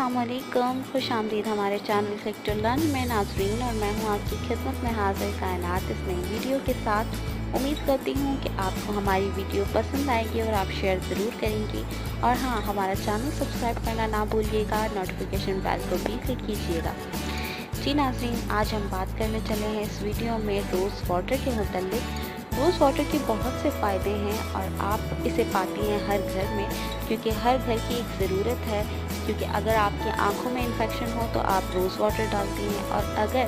अस्सलामुअलैकुम, खुशामदीद हमारे channel click to learn में नाज़रीन, और मैं हूं आपकी खिदमत में हाज़िर कायनात इस नई वीडियो के साथ। उम्मीद करती हूं कि आपको हमारी वीडियो पसंद आएगी और आप शेयर ज़रूर करेंगी। और हाँ, हमारा चैनल सब्सक्राइब करना ना भूलिएगा, नोटिफिकेशन बेल को भी क्लिक कीजिएगा। जी नाज़रीन, आज हम बात करने चले हैं इस वीडियो में रोज़ वाटर के मुतल्लिक। रोज़ वाटर के बहुत से फ़ायदे हैं और आप इसे पाती हैं हर घर में, क्योंकि हर घर की एक ज़रूरत है। क्योंकि अगर आपकी आंखों में इन्फेक्शन हो तो आप रोज़ वाटर डालती हैं, और अगर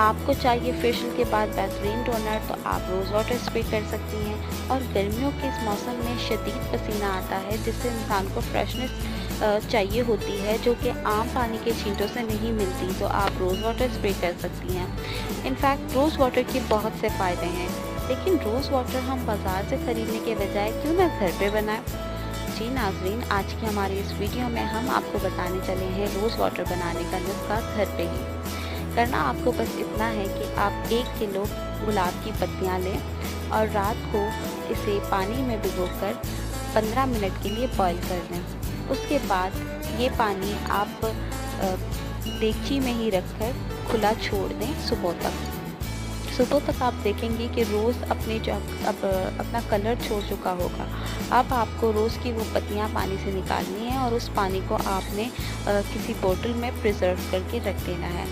आपको चाहिए फेशियल के बाद बेहतरीन टोनर तो आप रोज़ वाटर स्प्रे कर सकती हैं। और गर्मियों के इस मौसम में शदीद पसीना आता है, जिससे इंसान को फ्रेशनेस चाहिए होती है, जो कि आम पानी के छींटों से नहीं मिलती, तो आप रोज़ वाटर स्प्रे कर सकती हैं। इनफैक्ट रोज़ वाटर के बहुत से फ़ायदे हैं, लेकिन रोज़ वाटर हम बाज़ार से ख़रीदने के बजाय क्यों ना घर पे बनाएं। जी नाज़रीन, आज की हमारी इस वीडियो में हम आपको बताने चले हैं रोज़ वाटर बनाने का नुस्खा घर पे ही। करना आपको बस इतना है कि आप 1 किलो गुलाब की पत्तियां लें और रात को इसे पानी में भिगोकर 15 मिनट के लिए बॉईल कर लें। उसके बाद ये पानी आप देगची में ही रखकर खुला छोड़ दें सुबह तक। सुबह तक आप देखेंगे कि रोज़ अपना कलर छोड़ चुका होगा। अब आपको रोज़ की वो पत्तियाँ पानी से निकालनी है और उस पानी को आपने किसी बोतल में प्रिजर्व करके रख देना है।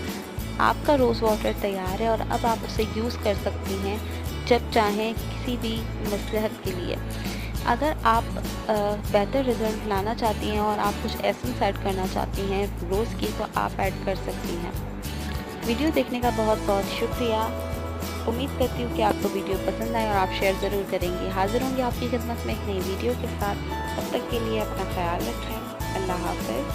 आपका रोज़ वाटर तैयार है और अब आप उसे यूज़ कर सकती हैं जब चाहें, किसी भी मसलहत के लिए। अगर आप बेहतर रिज़ल्ट लाना चाहती हैं और आप कुछ एसेंस ऐड करना चाहती हैं रोज़ की, तो आप ऐड कर सकती हैं। वीडियो देखने का बहुत बहुत शुक्रिया। उम्मीद करती हूँ कि आपको वीडियो पसंद आए और आप शेयर ज़रूर करेंगी। हाज़िर होंगे आपकी खिदमत में एक नई वीडियो के साथ। तब तक के लिए अपना ख्याल रखें। अल्लाह हाफ़िज़।